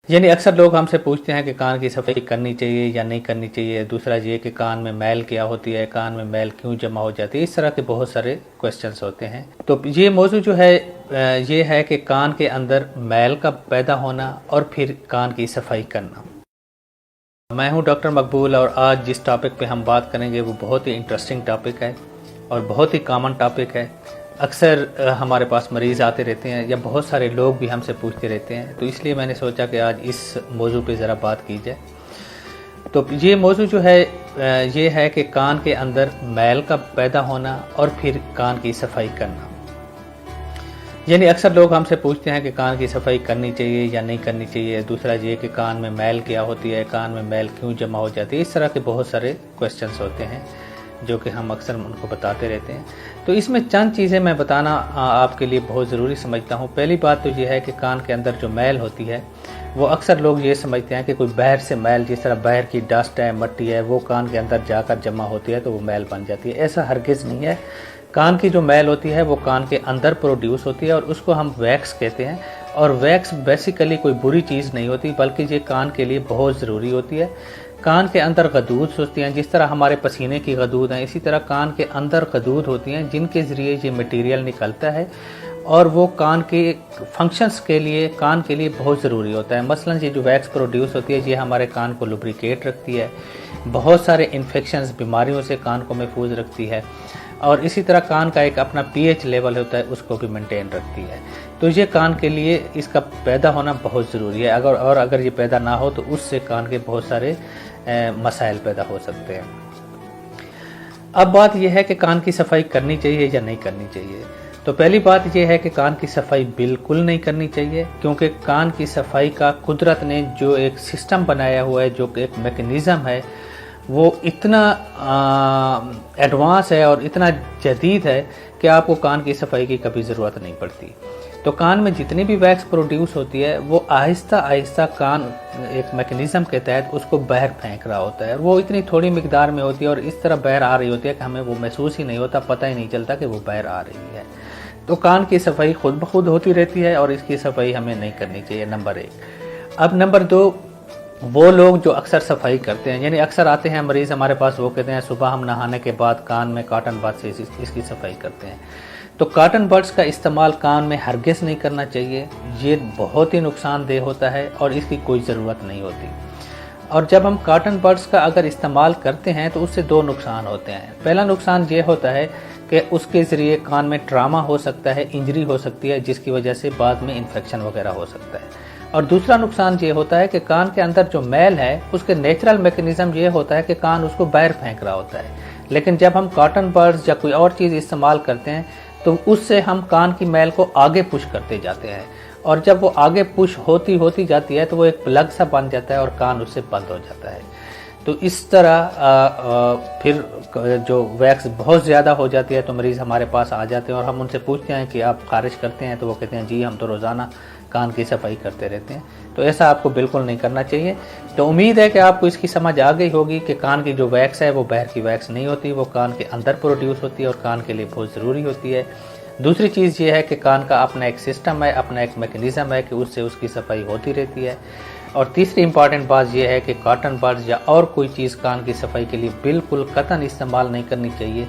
यानी अक्सर लोग हमसे पूछते हैं कि कान की सफाई करनी चाहिए या नहीं करनी चाहिए। दूसरा ये कि कान में मैल क्या होती है, कान में मैल क्यों जमा हो जाती है। इस तरह के बहुत सारे क्वेश्चंस होते हैं। तो ये मौजू जो है ये है कि कान के अंदर मैल का पैदा होना और फिर कान की सफाई करना। मैं हूं डॉक्टर मकबूल और आज जिस टॉपिक पे हम बात करेंगे वो बहुत ही इंटरेस्टिंग टॉपिक है और बहुत ही कॉमन टॉपिक है। अक्सर हमारे पास मरीज़ आते रहते हैं या बहुत सारे लोग भी हमसे पूछते रहते हैं, तो इसलिए मैंने सोचा कि आज इस मौजू पे ज़रा बात की जाए। तो ये मौजू जो है ये है कि कान के अंदर मैल का पैदा होना और फिर कान की सफाई करना। यानी अक्सर लोग हमसे पूछते हैं कि कान की सफाई करनी चाहिए या नहीं करनी चाहिए। दूसरा ये कि कान में मैल क्या होती है, कान में मैल क्यों जमा हो जाती है। इस तरह के बहुत सारे क्वेश्चंस होते हैं जो कि हम अक्सर उनको बताते रहते हैं। तो इसमें चंद चीज़ें मैं बताना आपके लिए बहुत ज़रूरी समझता हूँ। पहली बात तो ये है कि कान के अंदर जो मैल होती है वो अक्सर लोग ये समझते हैं कि कोई बाहर से मैल, जिस तरह बाहर की डस्ट है, मट्टी है, वो कान के अंदर जाकर जमा होती है तो वो मैल बन जाती है। ऐसा हरगिज़ नहीं है। कान की जो मैल होती है वो कान के अंदर प्रोड्यूस होती है और उसको हम वैक्स कहते हैं। और वैक्स बेसिकली कोई बुरी चीज़ नहीं होती, बल्कि ये कान के लिए बहुत ज़रूरी होती है। कान के अंदर गदूद होती हैं, जिस तरह हमारे पसीने की गदूद हैं, इसी तरह कान के अंदर गदूद होती हैं जिनके ज़रिए ये मटेरियल निकलता है और वो कान के फंक्शंस के लिए, कान के लिए बहुत ज़रूरी होता है। मसलन ये जो वैक्स प्रोड्यूस होती है ये हमारे कान को लुब्रिकेट रखती है, बहुत सारे इन्फेक्शंस, बीमारियों से कान को महफूज रखती है और इसी तरह कान का एक अपना pH लेवल होता है, उसको भी मेंटेन रखती है। तो ये कान के लिए इसका पैदा होना बहुत ज़रूरी है। अगर ये पैदा ना हो तो उससे कान के बहुत सारे मसाइल पैदा हो सकते हैं। अब बात यह है कि कान की सफाई करनी चाहिए या नहीं करनी चाहिए। तो पहली बात यह है कि कान की सफाई बिल्कुल नहीं करनी चाहिए, क्योंकि कान की सफाई का कुदरत ने जो एक सिस्टम बनाया हुआ है, जो एक मैकेनिज़्म है, वो इतना एडवांस है और इतना जदीद है कि आपको कान की सफाई की कभी ज़रूरत नहीं पड़ती। तो कान में जितनी भी वैक्स प्रोड्यूस होती है वो आहिस्ता आहिस्ता कान एक मैकेनिज़्म के तहत उसको बाहर फेंक रहा होता है। वो इतनी थोड़ी मिकदार में होती है और इस तरह बाहर आ रही होती है कि हमें वो महसूस ही नहीं होता, पता ही नहीं चलता कि वो बाहर आ रही है। तो कान की सफाई खुद ब खुद होती रहती है और इसकी सफाई हमें नहीं करनी चाहिए, नंबर 1। अब नंबर 2, वो लोग जो अक्सर सफाई करते हैं, यानी अक्सर आते हैं मरीज़ हमारे पास, वो कहते हैं सुबह हम नहाने के बाद कान में कॉटन बड से इसकी सफाई करते हैं। तो कॉटन बड्स का इस्तेमाल कान में हरगिज़ नहीं करना चाहिए। ये बहुत ही नुकसानदेह होता है और इसकी कोई ज़रूरत नहीं होती। और जब हम कॉटन बड्स का अगर इस्तेमाल करते हैं तो उससे 2 नुकसान होते हैं। पहला नुकसान ये होता है कि उसके ज़रिए कान में ट्रामा हो सकता है, इंजरी हो सकती है, जिसकी वजह से बाद में इन्फेक्शन वगैरह हो सकता है। और दूसरा नुकसान ये होता है कि कान के अंदर जो मैल है उसके नेचुरल मैकेनिज़्म ये होता है कि कान उसको बाहर फेंक रहा होता है, लेकिन जब हम कॉटन बड्स या कोई और चीज़ इस्तेमाल करते हैं तो उससे हम कान की मैल को आगे पुश करते जाते हैं और जब वो आगे पुश होती होती जाती है तो वो एक प्लग सा बन जाता है और कान उससे बंद हो जाता है। तो इस तरह फिर जो वैक्स बहुत ज़्यादा हो जाती है तो मरीज़ हमारे पास आ जाते हैं और हम उनसे पूछते हैं कि आप खारिज करते हैं, तो वो कहते हैं जी हम तो रोज़ाना कान की सफाई करते रहते हैं। तो ऐसा आपको बिल्कुल नहीं करना चाहिए। तो उम्मीद है कि आपको इसकी समझ आ गई होगी कि कान की जो वैक्स है वो बाहर की वैक्स नहीं होती, वो कान के अंदर प्रोड्यूस होती है और कान के लिए बहुत ज़रूरी होती है। दूसरी चीज़ ये है कि कान का अपना एक सिस्टम है, अपना एक मैकेनिज़्म है कि उससे उसकी सफाई होती रहती है। और तीसरी इंपॉर्टेंट बात यह है कि कॉटन बड्स या और कोई चीज़ कान की सफाई के लिए बिल्कुल कतई इस्तेमाल नहीं करनी चाहिए,